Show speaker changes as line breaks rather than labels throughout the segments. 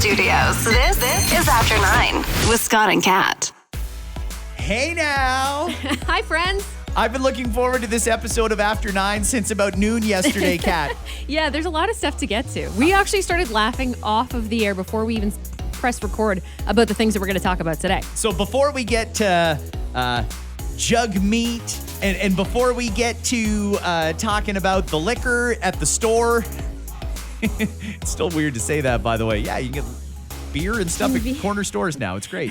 studios. This is After 9 with Scott and Kat.
Hey now.
Hi, friends.
I've been looking forward to this episode of After 9 since about noon yesterday, Kat.
Yeah, there's a lot of stuff to get to. We actually started laughing off of the air before we even pressed record about the things that we're going to talk about today.
So before we get to jug meat and before we get to talking about the liquor at the store, it's still weird to say that, by the way. Yeah, you can get beer and stuff at corner stores now. It's great.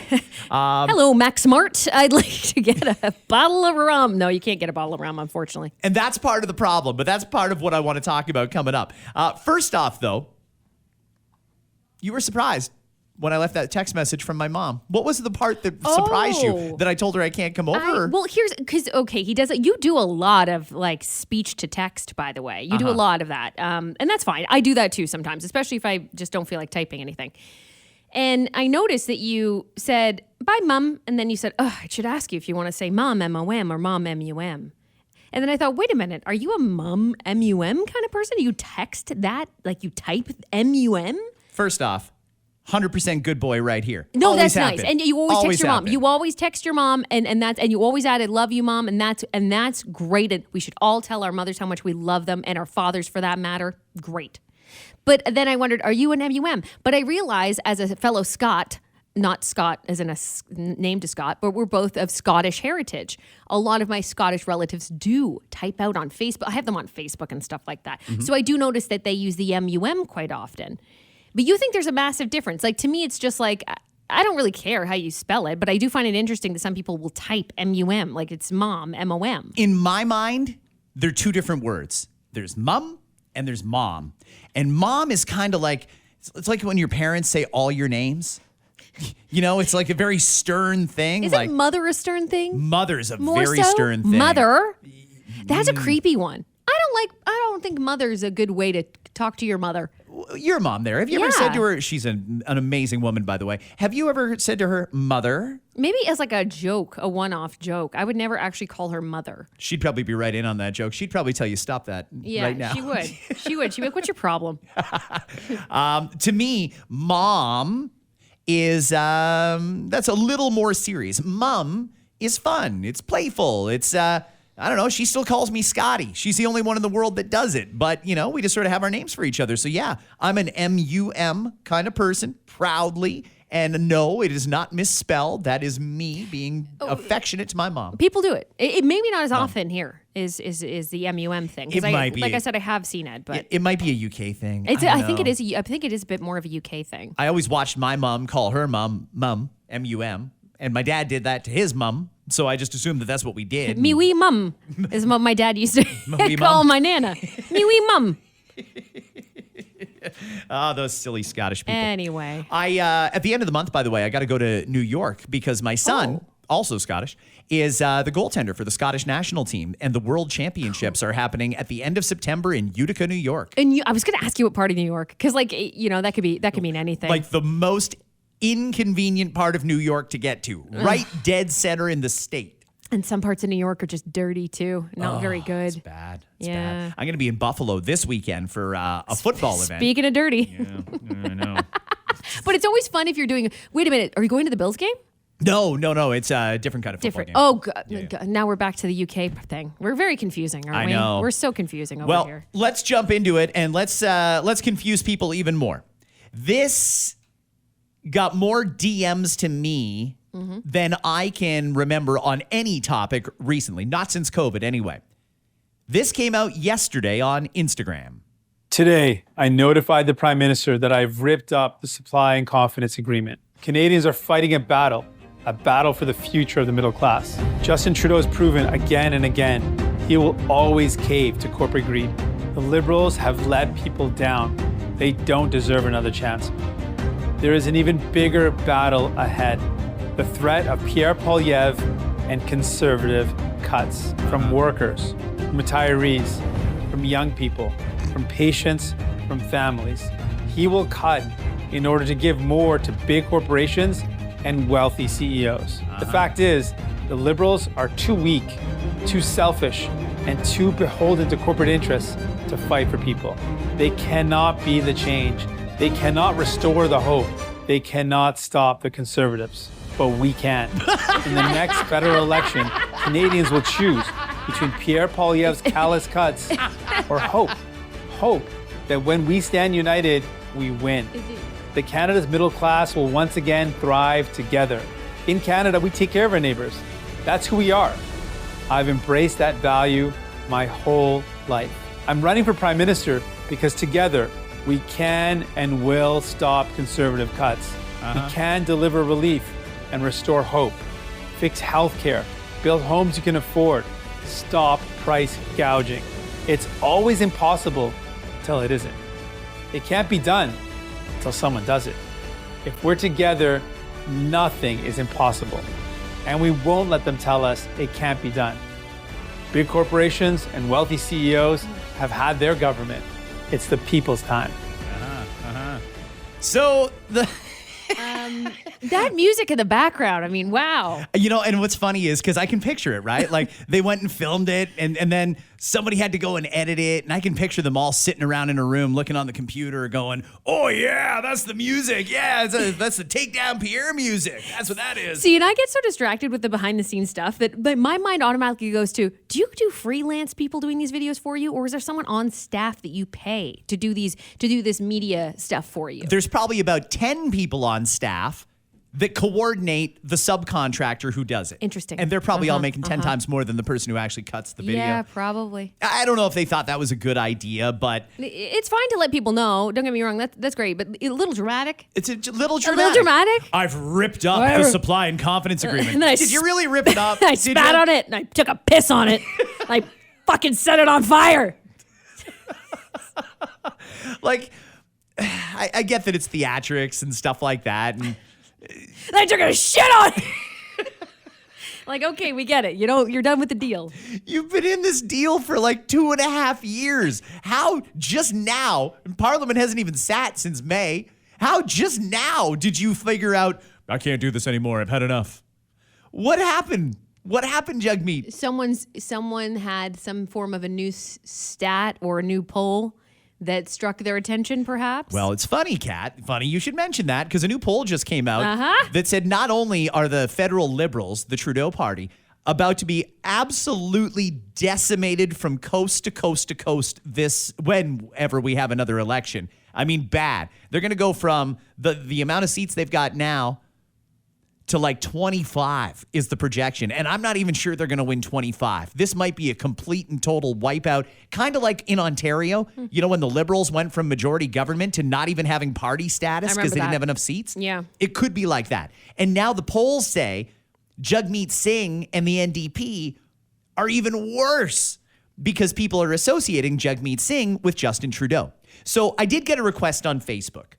Hello, Max Mart. I'd like to get a bottle of rum. No, you can't get a bottle of rum, unfortunately.
And that's part of the problem, but that's part of what I want to talk about coming up. First off, though, you were surprised when I left that text message from my mom. What was the part that surprised you? That I told her I can't come over?
He does it. You do a lot of like speech to text, by the way. You do a lot of that. And that's fine. I do that too sometimes, especially if I just don't feel like typing anything. And I noticed that you said, bye, Mom. And then you said, I should ask you if you want to say Mom, M-O-M, or Mom, M-U-M. And then I thought, wait a minute. Are you a Mom, M-U-M kind of person? Do you text that? Like you type M-U-M?
First off, 100% good boy right here.
No,
always
that's nice. And you always text your mom. You always text your mom, and you always added love you, Mom, and that's great. And we should all tell our mothers how much we love them, and our fathers for that matter. Great. But then I wondered, are you an M-U-M? But I realized as a fellow Scot, not Scott as in a name to Scott, but we're both of Scottish heritage. A lot of my Scottish relatives do type out on Facebook. I have them on Facebook and stuff like that. Mm-hmm. So I do notice that they use the M-U-M quite often. But you think there's a massive difference. Like, to me, it's just like, I don't really care how you spell it, but I do find it interesting that some people will type M-U-M, like it's mom, M-O-M.
In my mind, they're two different words. There's mum and there's mom. And mom is kind of like, it's like when your parents say all your names. You know, it's like a very stern thing.
Isn't mother a stern thing?
Mother's a
More
very
so?
stern thing.
Mother? That's a creepy one. I don't think mother's a good way to talk to your mother.
Your mom there. Have you ever said to her, she's an amazing woman, by the way. Have you ever said to her, mother?
Maybe as like a joke, a one-off joke. I would never actually call her mother.
She'd probably be right in on that joke. She'd probably tell you, stop that right now.
She would. She'd be like, what's your problem?
To me, mom is, that's a little more serious. Mom is fun. It's playful. It's, I don't know. She still calls me Scotty. She's the only one in the world that does it. But, you know, we just sort of have our names for each other. So, yeah, I'm an M-U-M kind of person, proudly. And no, it is not misspelled. That is me being affectionate to my mom.
People do it. It maybe not as often here is the M-U-M thing.
It might be.
Like I said, I have seen it. But
it might be a UK thing.
I think it is. I think it is a bit more of a UK thing.
I always watched my mom call her mom, M-U-M. And my dad did that to his mom. So I just assumed that that's what we did.
Me wee mum is what my dad used to call my nana. Me wee mum.
Oh, those silly Scottish people.
Anyway.
At the end of the month, by the way, I got to go to New York because my son, also Scottish, is the goaltender for the Scottish national team. And the World Championships are happening at the end of September in Utica, New York.
And I was going to ask you what part of New York, because like, you know, that could mean anything.
Like the most inconvenient part of New York to get to, right dead center in the state.
And some parts of New York are just dirty too. Not very good.
It's bad. It's bad. I'm going to be in Buffalo this weekend for a football event.
Speaking of dirty.
Yeah, I know.
But it's always fun if you're doing, wait a minute, are you going to the Bills game?
No. It's a different kind of football game.
Oh, God. Yeah. Now we're back to the UK thing. We're very confusing, aren't we?
I know.
We're so confusing over here.
Well, let's jump into it and let's confuse people even more. This got more DMs to me than I can remember on any topic recently. Not since COVID, anyway. This came out yesterday on Instagram.
Today, I notified the Prime Minister that I've ripped up the Supply and Confidence Agreement. Canadians are fighting a battle for the future of the middle class. Justin Trudeau has proven again and again he will always cave to corporate greed. The Liberals have let people down. They don't deserve another chance. There is an even bigger battle ahead. The threat of Pierre Poilievre and conservative cuts from workers, from retirees, from young people, from patients, from families. He will cut in order to give more to big corporations and wealthy CEOs. The fact is, the Liberals are too weak, too selfish, and too beholden to corporate interests to fight for people. They cannot be the change. They cannot restore the hope They cannot stop the Conservatives, but we can. In the next federal election, Canadians will choose between Pierre Poilievre's callous cuts or hope. Hope that when we stand united, we win. That Canada's middle class will once again thrive together. In Canada, we take care of our neighbors. That's who we are. I've embraced that value my whole life. I'm running for Prime Minister because together we can and will stop Conservative cuts. We can deliver relief and restore hope, fix healthcare, build homes you can afford, stop price gouging. It's always impossible until it isn't. It can't be done until someone does it. If we're together, nothing is impossible. And we won't let them tell us it can't be done. Big corporations and wealthy CEOs have had their government. It's the people's time.
So
that music in the background, I mean, wow.
You know, and what's funny is because I can picture it, right? Like they went and filmed it and then somebody had to go and edit it. And I can picture them all sitting around in a room looking on the computer going, oh, yeah, that's the music. Yeah, that's the Takedown Pierre music. That's what that is.
See, and I get so distracted with the behind the scenes stuff that my mind automatically goes to, do you do freelance people doing these videos for you? Or is there someone on staff that you pay to do this media stuff for you?
There's probably about 10 people on staff that coordinate the subcontractor who does it.
Interesting.
And they're probably all making 10 times more than the person who actually cuts the video.
Yeah, probably.
I don't know if they thought that was a good idea, but
It's fine to let people know. Don't get me wrong. That's great. But a little dramatic.
it's a little dramatic.
A little dramatic?
I've ripped up the supply and confidence agreement. Did you really rip it up?
I spat on it and I took a piss on it. I fucking set it on fire.
Like, I get that it's theatrics and stuff like that. And
I took a shit on it. Like, okay, we get it. You're done with the deal.
you've been in this deal for like 2.5 years. How just now, and Parliament hasn't even sat since May, how just now did you figure out, I can't do this anymore, I've had enough? What happened? What happened, Jagmeet?
Someone had some form of a new stat or a new poll that struck their attention, perhaps?
Well, it's funny, Kat. Funny you should mention that because a new poll just came out that said not only are the federal Liberals, the Trudeau party, about to be absolutely decimated from coast to coast to coast whenever we have another election. I mean, bad. They're going to go from the amount of seats they've got now to like 25 is the projection. And I'm not even sure they're going to win 25. This might be a complete and total wipeout, kind of like in Ontario, you know, when the Liberals went from majority government to not even having party status because they didn't have enough seats.
Yeah.
It could be like that. And now the polls say Jagmeet Singh and the NDP are even worse because people are associating Jagmeet Singh with Justin Trudeau. So I did get a request on Facebook.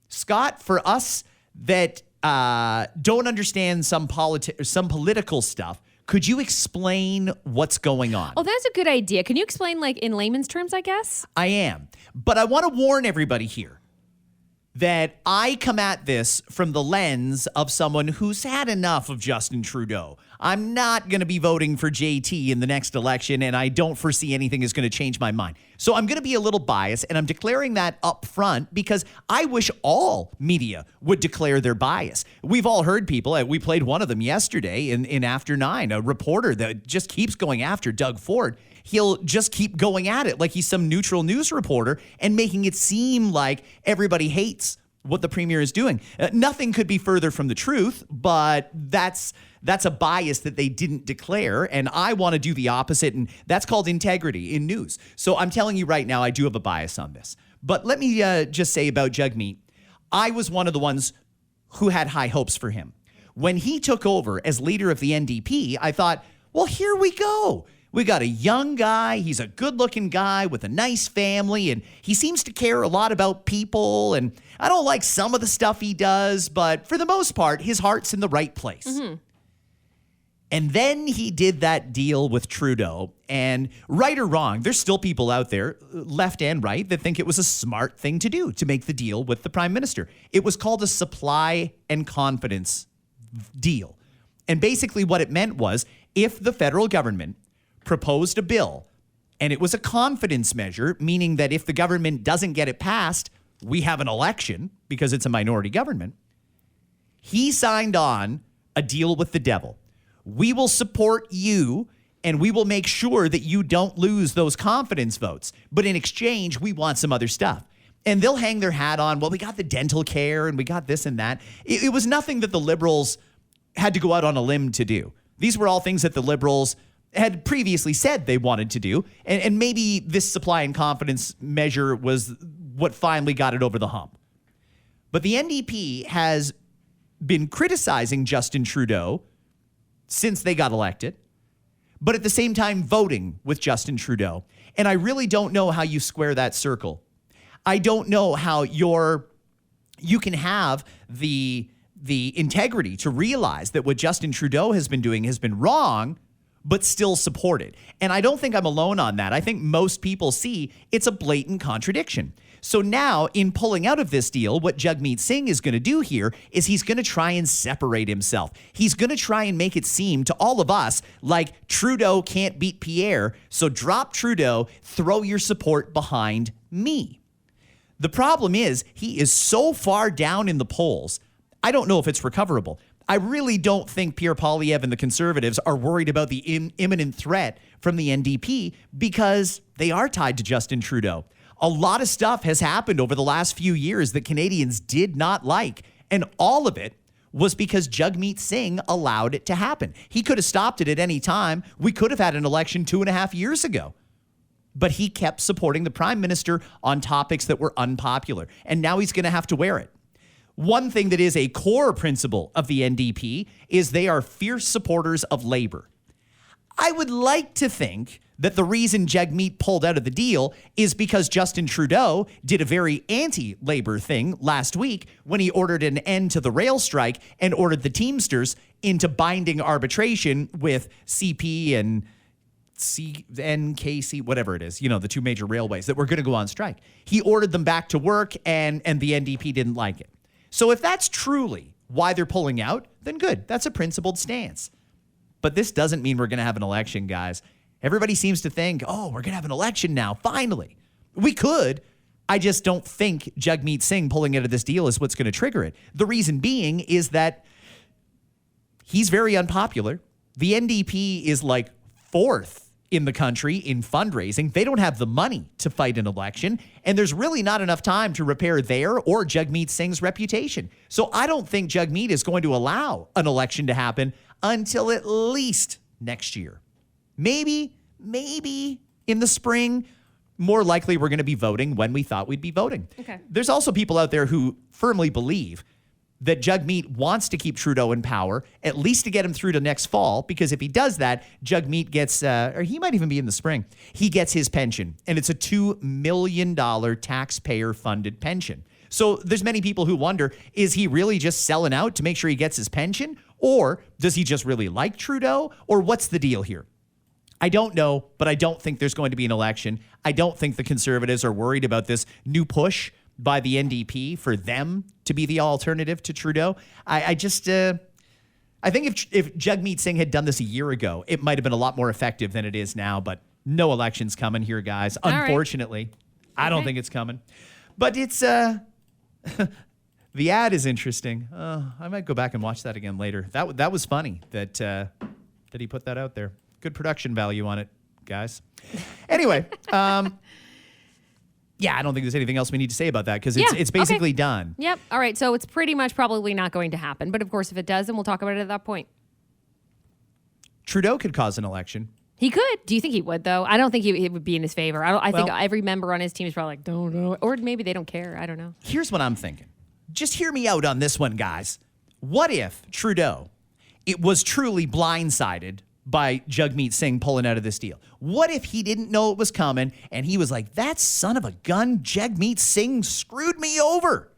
Scott, for us that don't understand some political stuff, could you explain what's going on?
Oh, that's a good idea. Can you explain, like, in layman's terms, I guess?
I am. But I want to warn everybody here that I come at this from the lens of someone who's had enough of Justin Trudeau. I'm not going to be voting for JT in the next election, and I don't foresee anything is going to change my mind. So I'm going to be a little biased, and I'm declaring that up front because I wish all media would declare their bias. We've all heard people, we played one of them yesterday in After 9, a reporter that just keeps going after Doug Ford. He'll just keep going at it like he's some neutral news reporter and making it seem like everybody hates what the premier is doing. Nothing could be further from the truth, but that's a bias that they didn't declare, and I want to do the opposite, and that's called integrity in news. So I'm telling you right now, I do have a bias on this. But let me just say about Jagmeet, I was one of the ones who had high hopes for him. When he took over as leader of the NDP, I thought, well, here we go. We got a young guy. He's a good-looking guy with a nice family, and he seems to care a lot about people. And I don't like some of the stuff he does, but for the most part, his heart's in the right place. Mm-hmm. And then he did that deal with Trudeau, and right or wrong, there's still people out there, left and right, that think it was a smart thing to do to make the deal with the prime minister. It was called a supply and confidence deal. And basically what it meant was if the federal government proposed a bill and it was a confidence measure, meaning that if the government doesn't get it passed, we have an election because it's a minority government. He signed on a deal with the devil. We will support you and we will make sure that you don't lose those confidence votes. But in exchange, we want some other stuff. And they'll hang their hat on, well, we got the dental care and we got this and that. It was nothing that the Liberals had to go out on a limb to do. These were all things that the Liberals had previously said they wanted to do. And maybe this supply and confidence measure was what finally got it over the hump. But the NDP has been criticizing Justin Trudeau since they got elected, but at the same time voting with Justin Trudeau. And I really don't know how you square that circle. I don't know how you can have the integrity to realize that what Justin Trudeau has been doing has been wrong, but still support it. And I don't think I'm alone on that. I think most people see it's a blatant contradiction. So now, in pulling out of this deal, what Jagmeet Singh is going to do here is he's going to try and separate himself. He's going to try and make it seem to all of us like Trudeau can't beat Pierre, so drop Trudeau, throw your support behind me. The problem is he is so far down in the polls, I don't know if it's recoverable. I really don't think Pierre Poilievre and the Conservatives are worried about the imminent threat from the NDP because they are tied to Justin Trudeau. A lot of stuff has happened over the last few years that Canadians did not like, and all of it was because Jagmeet Singh allowed it to happen. He could have stopped it at any time. We could have had an election 2.5 years ago. But he kept supporting the Prime Minister on topics that were unpopular, and now he's going to have to wear it. One thing that is a core principle of the NDP is they are fierce supporters of labor. I would like to think that the reason Jagmeet pulled out of the deal is because Justin Trudeau did a very anti-labor thing last week when he ordered an end to the rail strike and ordered the Teamsters into binding arbitration with CP and NKC, whatever it is, the two major railways that were going to go on strike. He ordered them back to work and the NDP didn't like it. So if that's truly why they're pulling out, then good. That's a principled stance. But this doesn't mean we're going to have an election, guys. Everybody seems to think, oh, we're going to have an election now, finally. We could. I just don't think Jagmeet Singh pulling out of this deal is what's going to trigger it. The reason being is that he's very unpopular. The NDP is like fourth in the country in fundraising. They don't have the money to fight an election, and there's really not enough time to repair their or Jagmeet Singh's reputation. So I don't think Jagmeet is going to allow an election to happen until at least next year. Maybe in the spring. More likely we're going to be voting when we thought we'd be voting.
Okay.
There's also people out there who firmly believe that Jagmeet wants to keep Trudeau in power, at least to get him through to next fall, because if he does that, Jagmeet gets, or he might even be in the spring, he gets his pension, and it's a $2 million taxpayer-funded pension. So there's many people who wonder, is he really just selling out to make sure he gets his pension? Or does he just really like Trudeau? Or what's the deal here? I don't know, but I don't think there's going to be an election. I don't think the Conservatives are worried about this new push by the NDP for them to be the alternative to Trudeau. I think if Jagmeet Singh had done this a year ago, it might have been a lot more effective than it is now, but no election's coming here, guys. Unfortunately, right. I don't think it's coming. But it's, the ad is interesting. I might go back and watch that again later. That was funny that he put that out there. Good production value on it, guys. Anyway, yeah, I don't think there's anything else we need to say about that because it's basically done.
Yep. All right. So it's pretty much probably not going to happen. But of course, if it does, then we'll talk about it at that point.
Trudeau could cause an election.
He could. Do you think he would, though? I don't think it would be in his favor. I think every member on his team is probably like, don't. Or maybe they don't care. I don't know.
Here's what I'm thinking. Just hear me out on this one, guys. What if Trudeau, it was truly blindsided by Jagmeet Singh pulling out of this deal? What if he didn't know it was coming and he was like, that son of a gun, Jagmeet Singh screwed me over?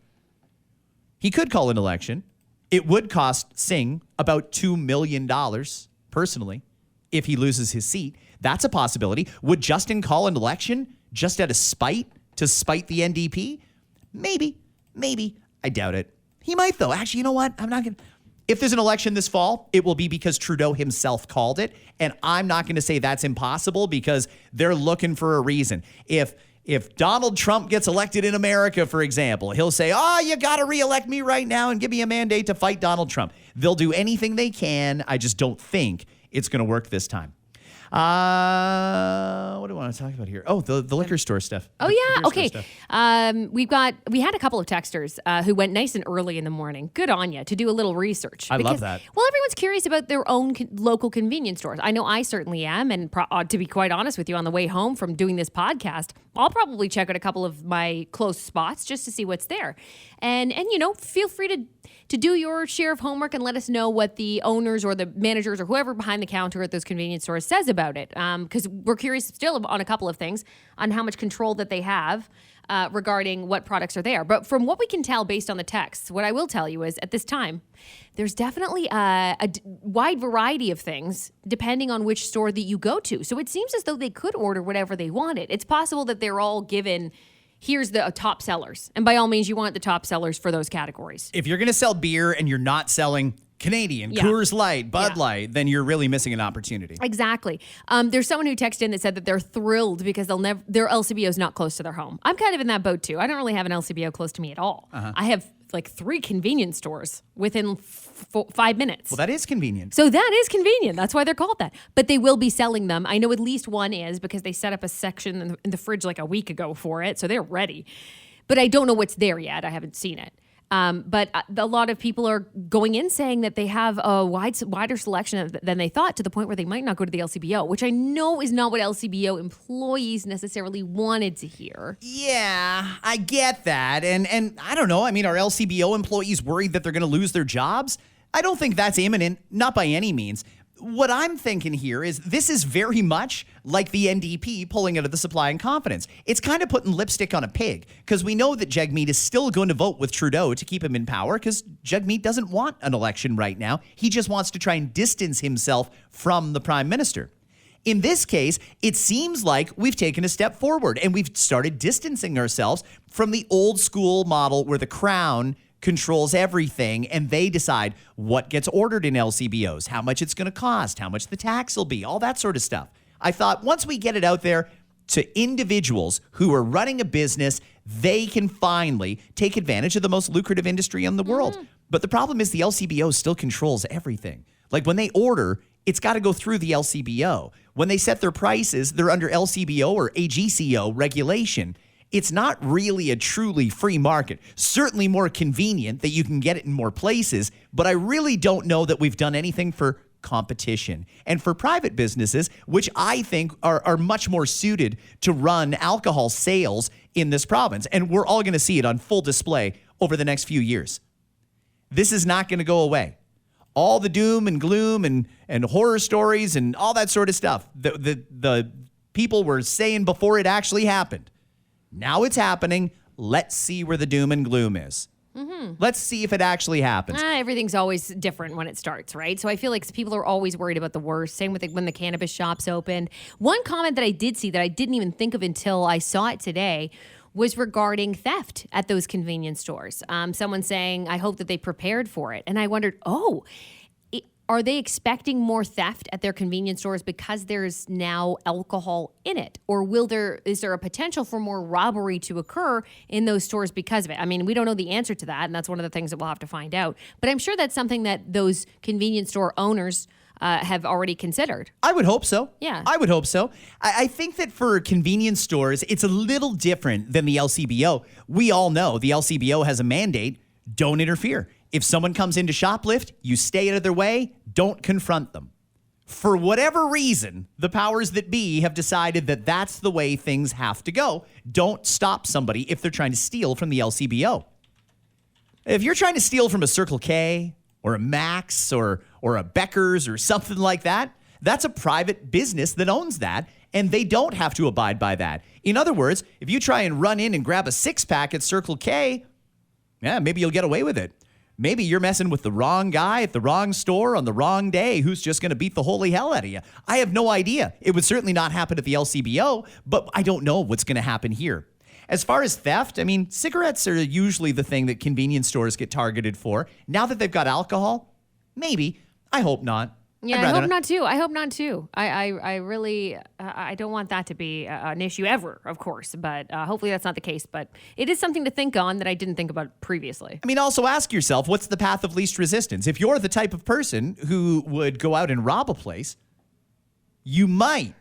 He could call an election. It would cost Singh about $2 million personally if he loses his seat. That's a possibility. Would Justin call an election just out of spite to spite the NDP? Maybe. I doubt it. He might, though. Actually, you know what? I'm not going to. If there's an election this fall, it will be because Trudeau himself called it. And I'm not going to say that's impossible because they're looking for a reason. If If Donald Trump gets elected in America, for example, he'll say, you got to reelect me right now and give me a mandate to fight Donald Trump. They'll do anything they can. I just don't think it's going to work this time. What do I want to talk about here? Oh, the liquor store stuff.
Oh, yeah. Okay. We had a couple of texters who went nice and early in the morning. Good on you to do a little research.
I love that.
Well, everyone's curious about their own local convenience stores. I know I certainly am. And to be quite honest with you, on the way home from doing this podcast, I'll probably check out a couple of my close spots just to see what's there. And feel free to do your share of homework and let us know what the owners or the managers or whoever behind the counter at those convenience stores says about it. Because we're curious still on a couple of things, on how much control that they have regarding what products are there. But from what we can tell based on the texts, what I will tell you is at this time, there's definitely a wide variety of things depending on which store that you go to. So it seems as though they could order whatever they wanted. It's possible that they're all given, here's the top sellers. And by all means, you want the top sellers for those categories.
If you're going to sell beer and you're not selling Canadian, Coors Light, Bud Light, then you're really missing an opportunity.
Exactly. There's someone who texted in that said that they're thrilled because their LCBO is not close to their home. I'm kind of in that boat too. I don't really have an LCBO close to me at all. I have like 3 convenience stores within 5 minutes.
Well, that is convenient.
So that is convenient. That's why they're called that. But they will be selling them. I know at least one is because they set up a section in the fridge like a week ago for it. So they're ready. But I don't know what's there yet. I haven't seen it. But a lot of people are going in saying that they have a wider selection than they thought, to the point where they might not go to the LCBO, which I know is not what LCBO employees necessarily wanted to hear.
Yeah, I get that. And I don't know. I mean, are LCBO employees worried that they're going to lose their jobs? I don't think that's imminent, not by any means. What I'm thinking here is this is very much like the NDP pulling out of the supply and confidence. It's kind of putting lipstick on a pig, because we know that Jagmeet is still going to vote with Trudeau to keep him in power, because Jagmeet doesn't want an election right now. He just wants to try and distance himself from the prime minister. In this case, it seems like we've taken a step forward and we've started distancing ourselves from the old school model where the Crown controls everything and they decide what gets ordered in LCBOs, how much it's going to cost, how much the tax will be, all that sort of stuff. I thought once we get it out there to individuals who are running a business, they can finally take advantage of the most lucrative industry in the world. But the problem is the LCBO still controls everything. Like when they order, it's got to go through the LCBO. When they set their prices, they're under LCBO or AGCO regulation. It's not really a truly free market. Certainly more convenient that you can get it in more places, but I really don't know that we've done anything for competition and for private businesses, which I think are much more suited to run alcohol sales in this province. And we're all going to see it on full display over the next few years. This is not going to go away. All the doom and gloom and horror stories and all that sort of stuff the people were saying before it actually happened. Now it's happening. Let's see where the doom and gloom is. Let's see if it actually happens.
Everything's always different when it starts, right? So I feel like people are always worried about the worst. Same with when the cannabis shops opened. One comment that I did see that I didn't even think of until I saw it today was regarding theft at those convenience stores. Someone saying, I hope that they prepared for it. And I wondered, are they expecting more theft at their convenience stores because there's now alcohol in it? Or is there a potential for more robbery to occur in those stores because of it? I mean, we don't know the answer to that, and that's one of the things that we'll have to find out. But I'm sure that's something that those convenience store owners have already considered.
I would hope so.
Yeah.
I would hope so. I think that for convenience stores, it's a little different than the LCBO. We all know the LCBO has a mandate, don't interfere. If someone comes in to shoplift, you stay out of their way, don't confront them. For whatever reason, the powers that be have decided that that's the way things have to go. Don't stop somebody if they're trying to steal from the LCBO. If you're trying to steal from a Circle K or a Max or a Becker's or something like that, that's a private business that owns that, and they don't have to abide by that. In other words, if you try and run in and grab a six-pack at Circle K, maybe you'll get away with it. Maybe you're messing with the wrong guy at the wrong store on the wrong day who's just going to beat the holy hell out of you. I have no idea. It would certainly not happen at the LCBO, but I don't know what's going to happen here. As far as theft, I mean, cigarettes are usually the thing that convenience stores get targeted for. Now that they've got alcohol, maybe. I hope not.
Yeah, I hope not too. I hope not too. I really, I don't want that to be an issue ever, of course, but hopefully that's not the case. But it is something to think on that I didn't think about previously.
I mean, also ask yourself, what's the path of least resistance? If you're the type of person who would go out and rob a place, you might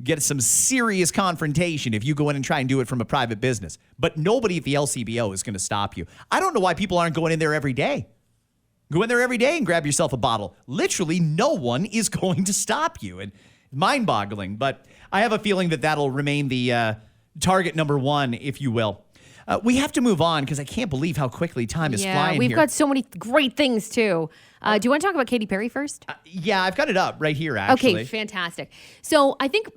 get some serious confrontation if you go in and try and do it from a private business. But nobody at the LCBO is going to stop you. I don't know why people aren't going in there every day. Go in there every day and grab yourself a bottle. Literally, no one is going to stop you. And mind-boggling. But I have a feeling that that'll remain the target number one, if you will. We have to move on because I can't believe how quickly time is flying
we've
here.
got so many great things, too. Do you want to talk about Katy Perry first?
Yeah, I've got it up right here, actually.
Okay, fantastic. So I think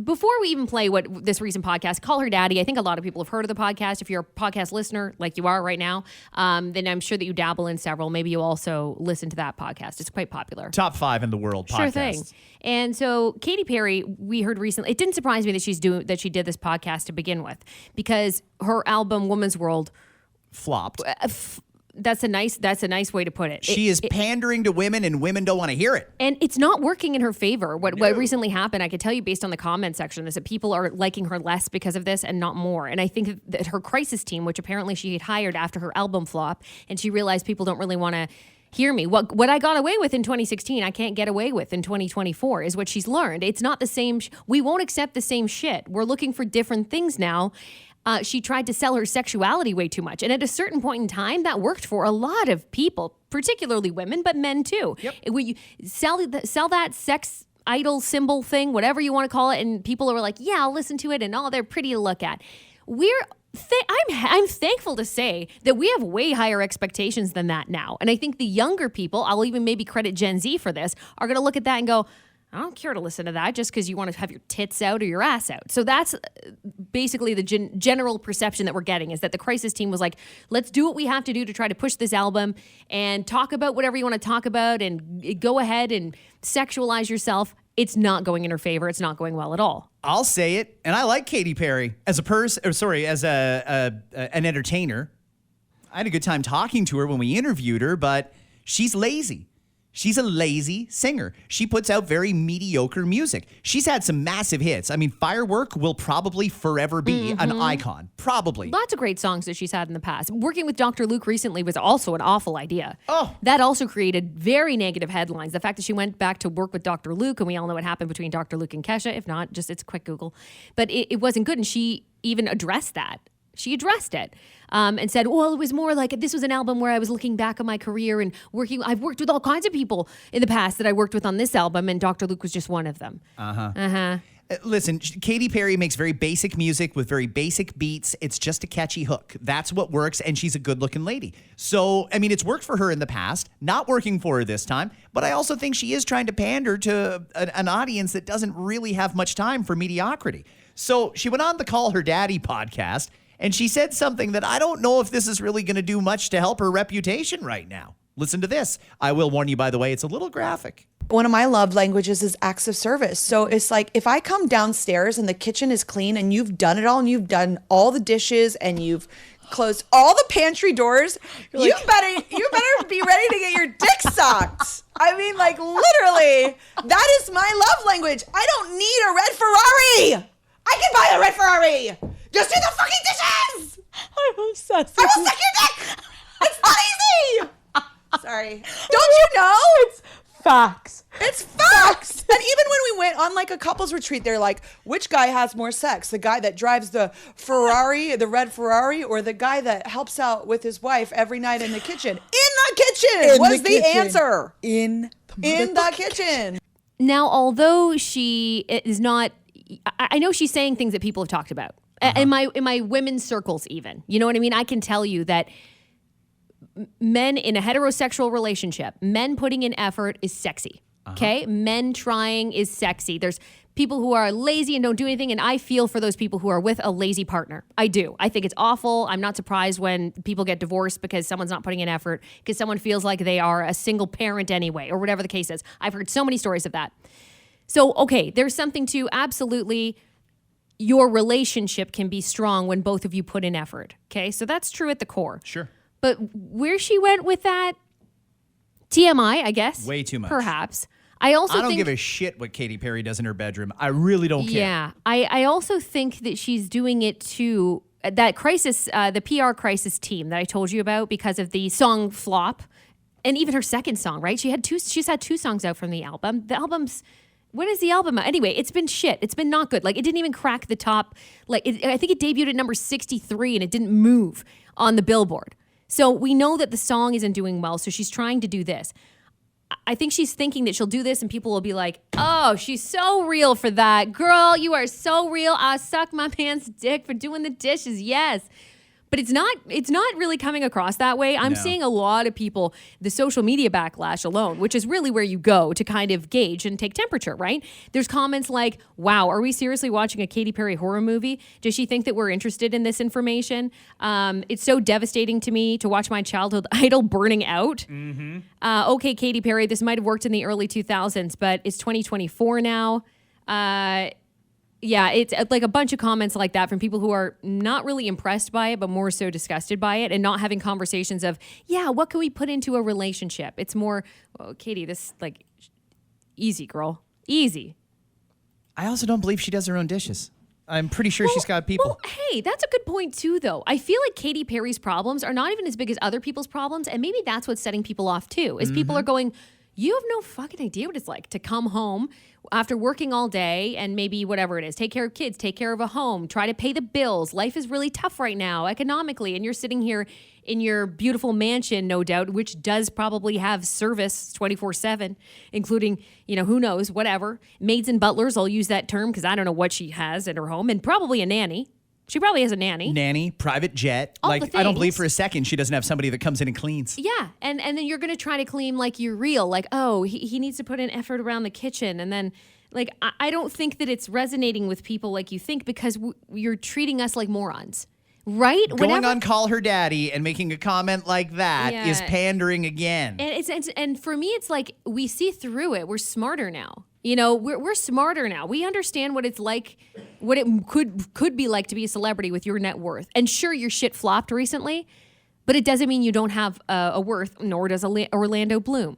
before we even play what this recent podcast, Call Her Daddy, I think a lot of people have heard of the podcast. If you're a podcast listener, like you are right now, then I'm sure that you dabble in several. Maybe you also listen to that podcast. It's quite popular.
Top 5 in the world podcasts.
Sure thing. And so Katy Perry, we heard recently, it didn't surprise me that she did this podcast to begin with, because her album Woman's World
flopped.
That's a nice way to put it.
She is pandering to women, and women don't want to hear it.
And it's not working in her favor. What recently happened, I could tell you based on the comment section, is that people are liking her less because of this and not more. And I think that her crisis team, which apparently she had hired after her album flop, and she realized people don't really want to hear me. What I got away with in 2016, I can't get away with in 2024 is what she's learned. It's not the same. We won't accept the same shit. We're looking for different things now. She tried to sell her sexuality way too much. And at a certain point in time, that worked for a lot of people, particularly women, but men too. Yep. When you sell that sex idol symbol thing, whatever you want to call it, and people are like, yeah, I'll listen to it, and they're pretty to look at. I'm thankful to say that we have way higher expectations than that now. And I think the younger people, I'll even maybe credit Gen Z for this, are going to look at that and go, I don't care to listen to that just because you want to have your tits out or your ass out. So that's basically the general perception that we're getting, is that the crisis team was like, let's do what we have to do to try to push this album and talk about whatever you want to talk about and go ahead and sexualize yourself. It's not going in her favor. It's not going well at all.
I'll say it, and I like Katy Perry as an entertainer. I had a good time talking to her when we interviewed her, but she's lazy. She's a lazy singer. She puts out very mediocre music. She's had some massive hits. I mean, Firework will probably forever be an icon. Probably.
Lots of great songs that she's had in the past. Working with Dr. Luke recently was also an awful idea.
Oh.
That also created very negative headlines. The fact that she went back to work with Dr. Luke, and we all know what happened between Dr. Luke and Kesha. If not, just it's a quick Google. But it wasn't good, and she even addressed that. She addressed it and said, well, it was more like this was an album where I was looking back on my career and I've worked with all kinds of people in the past that I worked with on this album, and Dr. Luke was just one of them.
Listen, Katy Perry makes very basic music with very basic beats. It's just a catchy hook. That's what works, and she's a good-looking lady. So, I mean, it's worked for her in the past, not working for her this time, but I also think she is trying to pander to an audience that doesn't really have much time for mediocrity. So she went on the Call Her Daddy podcast, and she said something that I don't know if this is really going to do much to help her reputation right now. Listen to this. I will warn you, by the way, it's a little graphic.
One of my love languages is acts of service. So it's like if I come downstairs and the kitchen is clean and you've done it all and you've done all the dishes and you've closed all the pantry doors, you better be ready to get your dick sucked. I mean, like, literally, that is my love language. I don't need a red Ferrari. I can buy a red Ferrari. Just do the fucking dishes.
I'm obsessed.
I will suck your dick. It's not easy. Sorry. Don't you know?
It's facts.
It's facts. And even when we went on like a couples retreat, they're like, which guy has more sex? The guy that drives the Ferrari, the red Ferrari, or the guy that helps out with his wife every night in the kitchen? In the kitchen was the answer.
In
the kitchen.
Now, although she is not, I know she's saying things that people have talked about. In my women's circles even. You know what I mean? I can tell you that men in a heterosexual relationship, men putting in effort is sexy. Okay? Men trying is sexy. There's people who are lazy and don't do anything, and I feel for those people who are with a lazy partner. I do. I think it's awful. I'm not surprised when people get divorced because someone's not putting in effort, because someone feels like they are a single parent anyway, or whatever the case is. I've heard so many stories of that. So, okay, there's something to absolutely your relationship can be strong when both of you put in effort. Okay? So that's true at the core.
Sure.
But where she went with that, TMI, I guess.
Way too much.
Perhaps. I also
don't
think,
give a shit what Katy Perry does in her bedroom. I really don't care.
Yeah. I also think that she's doing it to that crisis, the PR crisis team that I told you about because of the song flop and even her second song, right? She's had 2 songs out from the album. The album's, when is the album out? Anyway, it's been shit. It's been not good. Like, it didn't even crack the top. Like, I think it debuted at number 63 and it didn't move on the Billboard. So we know that the song isn't doing well. So she's trying to do this. I think she's thinking that she'll do this and people will be like, oh, she's so real for that. Girl, you are so real. I suck my man's dick for doing the dishes. Yes. But it's not really coming across that way. I'm seeing a lot of people, the social media backlash alone, which is really where you go to kind of gauge and take temperature, right? There's comments like, wow, are we seriously watching a Katy Perry horror movie? Does she think that we're interested in this information? It's so devastating to me to watch my childhood idol burning out. Okay, Katy Perry, this might have worked in the early 2000s, but it's 2024 now. Yeah, it's like a bunch of comments like that from people who are not really impressed by it, but more so disgusted by it and not having conversations of, yeah, what can we put into a relationship? It's more, oh, Katy, this, like, easy, girl. Easy.
I also don't believe she does her own dishes. I'm pretty sure she's got people.
Well, hey, that's a good point too, though. I feel like Katy Perry's problems are not even as big as other people's problems, and maybe that's what's setting people off too, is people are going, you have no fucking idea what it's like to come home after working all day and maybe whatever it is, take care of kids, take care of a home, try to pay the bills. Life is really tough right now economically. And you're sitting here in your beautiful mansion, no doubt, which does probably have service 24/7, including, who knows, whatever. Maids and butlers, I'll use that term because I don't know what she has in her home, and probably a nanny. She probably has a nanny.
Private jet.
All
like,
the
I don't
things.
believe for a second she doesn't have somebody that comes in and cleans.
Yeah, and then you're going to try to claim like you're real, like, oh, he needs to put in effort around the kitchen. And then, like, I don't think that it's resonating with people like you think because you're treating us like morons, right?
Going on Call Her Daddy and making a comment like that is pandering again.
And for me, it's like we see through it. We're smarter now. We're smarter now. We understand what it's like, what it could be like to be a celebrity with your net worth. And sure, your shit flopped recently, but it doesn't mean you don't have a worth, nor does Orlando Bloom.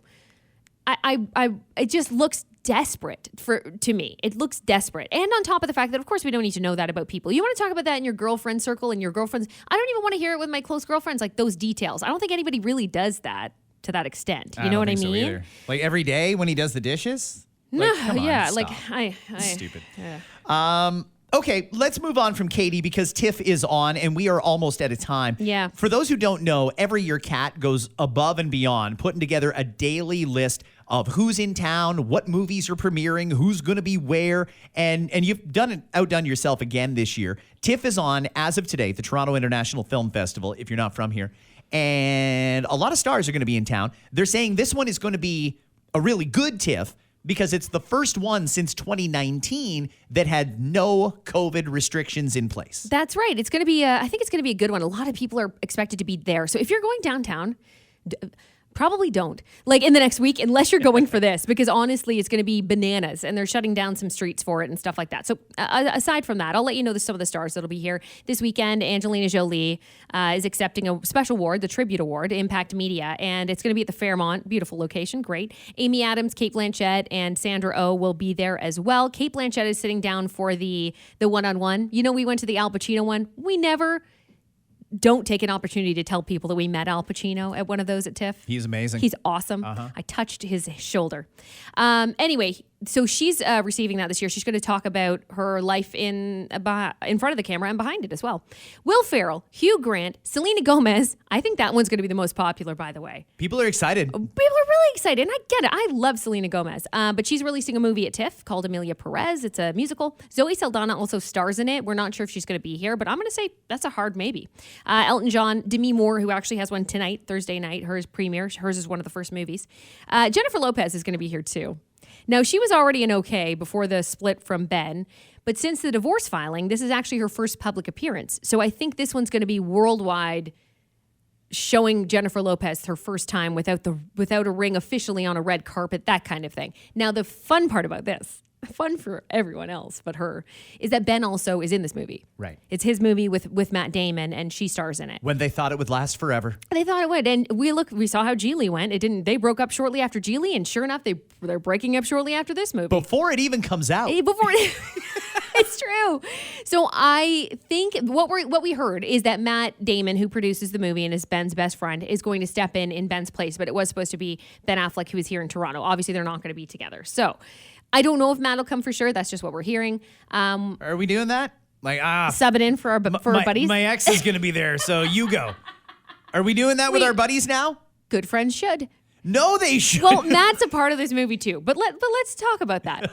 It just looks desperate to me. It looks desperate. And on top of the fact that, of course, we don't need to know that about people. You want to talk about that in your girlfriend circle and your girlfriends. I don't even want to hear it with my close girlfriends, like those details. I don't think anybody really does that to that extent. You know what I mean?
So either. Like every day when he does the dishes?
No,
Like, come on,
yeah,
stop.
like I
Stupid. Okay, let's move on from Katy because TIFF is on and we are almost out of time.
Yeah.
For those who don't know, every year Kat goes above and beyond, putting together a daily list of who's in town, what movies are premiering, who's going to be where, and you've outdone yourself again this year. TIFF is on as of today, the Toronto International Film Festival, if you're not from here, and a lot of stars are going to be in town. They're saying this one is going to be a really good TIFF because it's the first one since 2019 that had no COVID restrictions in place.
That's right. It's going to be, I think it's going to be a good one. A lot of people are expected to be there. So if you're going downtown, probably don't. Like in the next week, unless you're going for this, because honestly, it's going to be bananas and they're shutting down some streets for it and stuff like that. So aside from that, I'll let you know some of the stars that'll be here this weekend. Angelina Jolie is accepting a special award, the Tribute Award, Impact Media, and it's going to be at the Fairmont. Beautiful location, great. Amy Adams, Cate Blanchett, and Sandra Oh will be there as well. Cate Blanchett is sitting down for the one-on-one. We went to the Al Pacino one. We never don't take an opportunity to tell people that we met Al Pacino at one of those at TIFF.
He's amazing.
He's awesome. I touched his shoulder. Anyway, so she's receiving that this year. She's going to talk about her life in front of the camera and behind it as well. Will Ferrell, Hugh Grant, Selena Gomez. I think that one's going to be the most popular, by the way.
People are excited.
People are really excited, and I get it. I love Selena Gomez, but she's releasing a movie at TIFF called Amelia Perez. It's a musical. Zoe Saldana also stars in it. We're not sure if she's going to be here, but I'm going to say that's a hard maybe. Elton John, Demi Moore, who actually has one tonight, Thursday night, hers premiere. Hers is one of the first movies. Jennifer Lopez is going to be here too. Now, she was already an okay before the split from Ben, but since the divorce filing, this is actually her first public appearance. So I think this one's going to be worldwide, showing Jennifer Lopez her first time without a ring officially on a red carpet, that kind of thing. Now, the fun part about this fun for everyone else but her, is that Ben also is in this movie.
Right.
It's his movie with Matt Damon, and she stars in it.
When they thought it would last forever.
They thought it would, and we saw how Geely went. It didn't. They broke up shortly after Geely, and sure enough, they're breaking up shortly after this movie.
Before it even comes out.
It's true. So I think what we heard is that Matt Damon, who produces the movie and is Ben's best friend, is going to step in Ben's place. But it was supposed to be Ben Affleck, who is here in Toronto. Obviously, they're not going to be together. So I don't know if Matt will come for sure. That's just what we're hearing.
Are we doing that?
Sub it in for our buddies.
My ex is going to be there, so you go. Are we doing that with our buddies now?
Good friends should.
No, they should.
Well, Matt's a part of this movie too. But let's talk about that.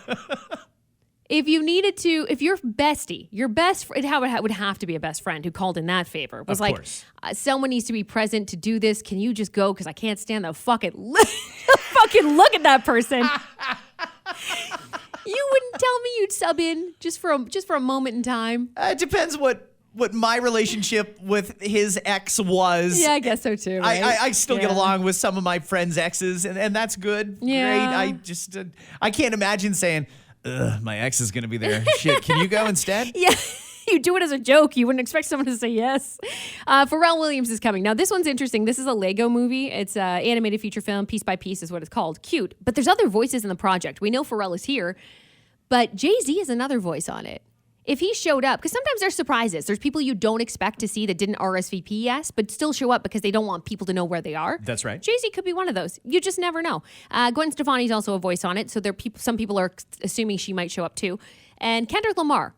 If you needed to, if your bestie, your best friend, it would have to be a best friend who called in that favor. Was like, someone needs to be present to do this. Can you just go? Because I can't stand the fucking look at that person. You wouldn't tell me you'd sub in just for a moment in time.
It depends what my relationship with his ex was.
Yeah, I guess so too. Right?
I still get along with some of my friends' exes, and that's good.
Yeah.
Great. I can't imagine saying, my ex is going to be there. Shit, can you go instead?
Yeah. You do it as a joke. You wouldn't expect someone to say yes. Pharrell Williams is coming. Now, this one's interesting. This is a Lego movie. It's an animated feature film. Piece by Piece is what it's called. Cute. But there's other voices in the project. We know Pharrell is here, but Jay-Z is another voice on it. If he showed up, because sometimes there's surprises. There's people you don't expect to see that didn't RSVP yes, but still show up because they don't want people to know where they are.
That's right.
Jay-Z could be one of those. You just never know. Gwen Stefani's also a voice on it, so some people are assuming she might show up too. And Kendrick Lamar.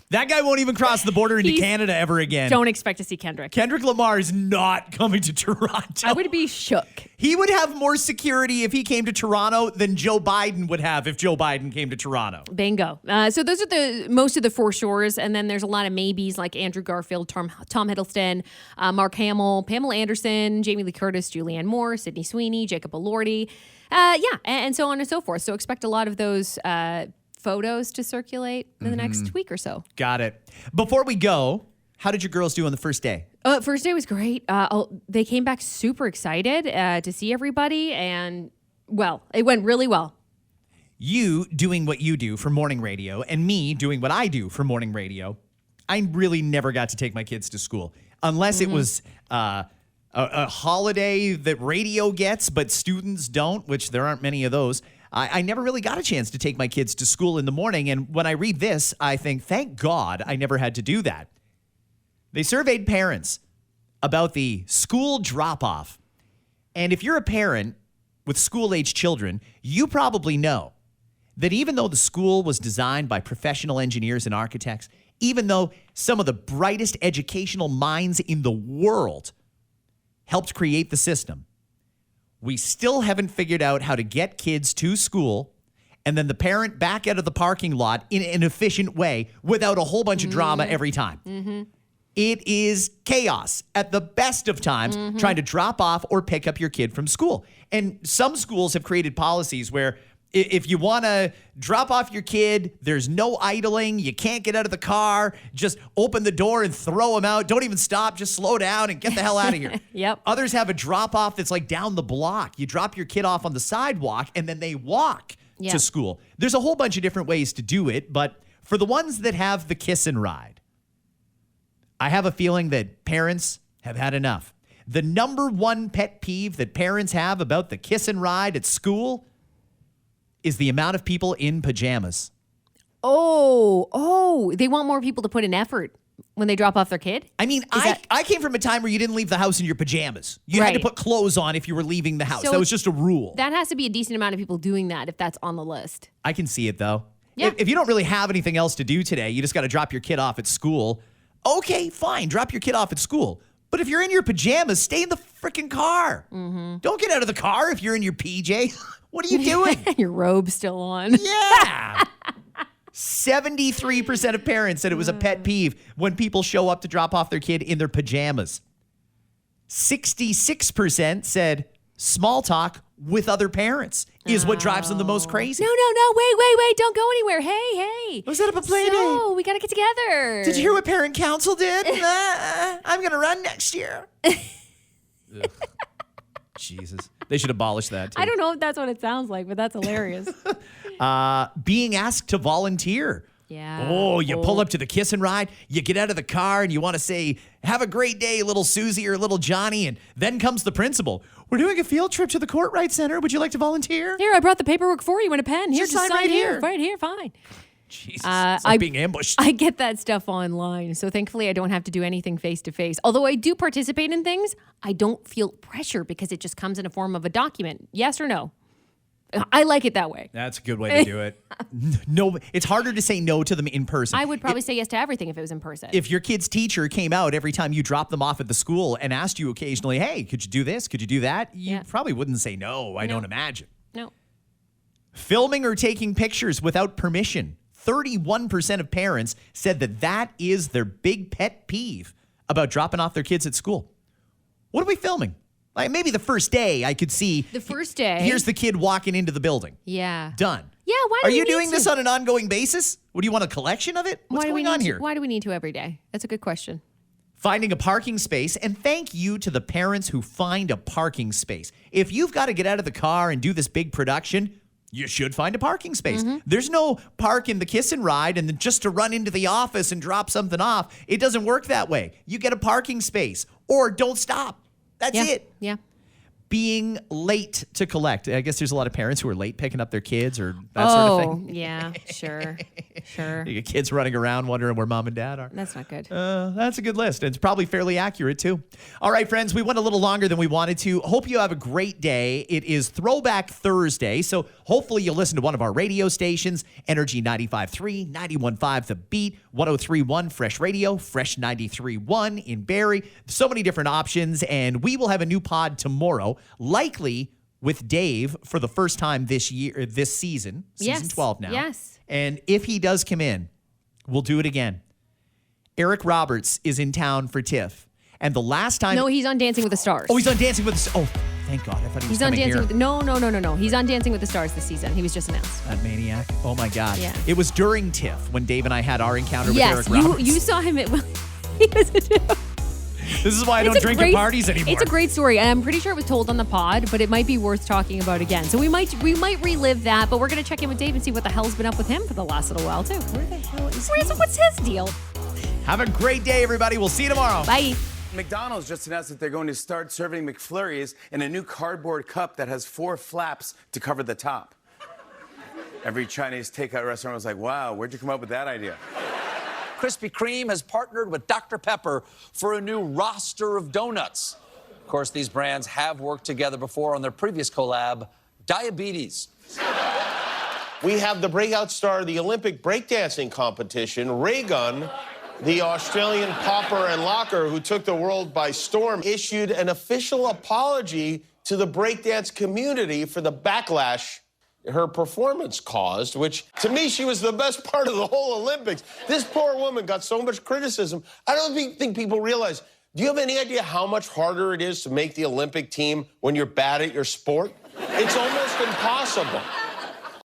That guy won't even cross the border into Canada ever again.
Don't expect to see Kendrick.
Kendrick Lamar is not coming to Toronto.
I would be shook.
He would have more security if he came to Toronto than Joe Biden would have if Joe Biden came to Toronto.
Bingo. So those are most of the for sures, and then there's a lot of maybes like Andrew Garfield, Tom Hiddleston, Mark Hamill, Pamela Anderson, Jamie Lee Curtis, Julianne Moore, Sydney Sweeney, Jacob Elordi, and so on and so forth. So expect a lot of those photos to circulate in the next week or so.
Got it. Before we go, how did your girls do on the first day?
First day was great. They came back super excited to see everybody, and well, it went really well.
You doing what you do for morning radio and me doing what I do for morning radio, I really never got to take my kids to school unless it was a holiday that radio gets, but students don't, which there aren't many of those. I never really got a chance to take my kids to school in the morning. And when I read this, I think, thank God I never had to do that. They surveyed parents about the school drop-off. And if you're a parent with school-age children, you probably know that even though the school was designed by professional engineers and architects, even though some of the brightest educational minds in the world helped create the system, we still haven't figured out how to get kids to school and then the parent back out of the parking lot in an efficient way without a whole bunch of drama every time. Mm-hmm. It is chaos at the best of times trying to drop off or pick up your kid from school. And some schools have created policies where if you want to drop off your kid, there's no idling. You can't get out of the car. Just open the door and throw them out. Don't even stop. Just slow down and get the hell out of here.
Yep.
Others have a drop off that's like down the block. You drop your kid off on the sidewalk and then they walk to school. There's a whole bunch of different ways to do it. But for the ones that have the kiss and ride, I have a feeling that parents have had enough. The number one pet peeve that parents have about the kiss and ride at school is the amount of people in pajamas.
Oh, they want more people to put in effort when they drop off their kid?
I mean, I came from a time where you didn't leave the house in your pajamas. You had to put clothes on if you were leaving the house. So that was just a rule.
That has to be a decent amount of people doing that if that's on the list.
I can see it, though.
Yeah.
If you don't really have anything else to do today, you just got to drop your kid off at school. Okay, fine, drop your kid off at school. But if you're in your pajamas, stay in the freaking car. Mm-hmm. Don't get out of the car if you're in your PJ. What are you doing?
Your robe's still on.
Yeah. 73% of parents said it was a pet peeve when people show up to drop off their kid in their pajamas. 66% said small talk with other parents is what drives them the most crazy.
No. Wait. Don't go anywhere. Hey.
Was that a play date?
No, we got to get together.
Did you hear what parent council did? I'm going to run next year. Jesus. They should abolish that, too.
I don't know if that's what it sounds like, but that's hilarious.
Being asked to volunteer.
Yeah.
Oh, you pull up to the kiss and ride, you get out of the car and you want to say, have a great day, little Susie or little Johnny. And then comes the principal. We're doing a field trip to the Courtright Center. Would you like to volunteer?
Here, I brought the paperwork for you and a pen. Here,
Just sign right here.
Right here, fine.
Jesus, it's like being ambushed.
I get that stuff online. So thankfully, I don't have to do anything face to face. Although I do participate in things, I don't feel pressure because it just comes in a form of a document. Yes or no? I like it that way.
That's a good way to do it. No, it's harder to say no to them in person.
I would probably say yes to everything if it was in person.
If your kid's teacher came out every time you dropped them off at the school and asked you occasionally, hey, could you do this? Could you do that? You probably wouldn't say no, I don't imagine.
No.
Filming or taking pictures without permission. 31% of parents said that is their big pet peeve about dropping off their kids at school. What are we filming? Like maybe the first day I could see.
The first day.
Here's the kid walking into the building.
Yeah.
Done.
Yeah, why do
Are
we
you
need
doing
to?
this on an ongoing basis? What do you want, a collection of it? What's going on here?
Why do we need to every day? That's a good question.
Finding a parking space, and thank you to the parents who find a parking space. If you've got to get out of the car and do this big production, you should find a parking space. There's no park in the kiss and ride and then just to run into the office and drop something off. It doesn't work that way. You get a parking space or don't stop. That's it.
Yeah.
Being late to collect. I guess there's a lot of parents who are late picking up their kids or that sort of thing.
Yeah, sure.
You get kids running around wondering where mom and dad are.
That's not good.
That's a good list. It's probably fairly accurate, too. All right, friends, we went a little longer than we wanted to. Hope you have a great day. It is Throwback Thursday, so hopefully you'll listen to one of our radio stations, Energy 95.3, 91.5 The Beat, 103.1 Fresh Radio, Fresh 93.1 in Barrie. So many different options, and we will have a new pod tomorrow, likely with Dave for the first time this year, this season 12 now.
Yes.
And if he does come in, we'll do it again. Eric Roberts is in town for TIFF. And the last time...
No, he's on Dancing with the Stars.
Oh, he's on Dancing with the Stars. Oh, thank God. I thought he was
He's on
coming
Dancing
here.
with No. He's on Dancing with the Stars this season. He was just announced.
That maniac. Oh, my God.
Yeah.
It was during TIFF when Dave and I had our encounter with Eric Roberts.
You saw him at... He was
This is why I don't drink at parties anymore.
It's a great story, and I'm pretty sure it was told on the pod, but it might be worth talking about again. So we might relive that, but we're going to check in with Dave and see what the hell's been up with him for the last little while, too. Where the hell is he? What's his deal?
Have a great day, everybody. We'll see you tomorrow.
Bye.
McDonald's just announced that they're going to start serving McFlurries in a new cardboard cup that has 4 flaps to cover the top. Every Chinese takeout restaurant was like, wow, where'd you come up with that idea?
Krispy Kreme has partnered with Dr. Pepper for a new roster of donuts. Of course, these brands have worked together before on their previous collab, Diabetes.
We have the breakout star of the Olympic breakdancing competition, Ray Gunn, the Australian popper and locker who took the world by storm, issued an official apology to the breakdance community for the backlash her performance caused, which, to me, she was the best part of the whole Olympics. This poor woman got so much criticism. I don't think people realize. Do you have any idea how much harder it is to make the Olympic team when you're bad at your sport? It's almost impossible.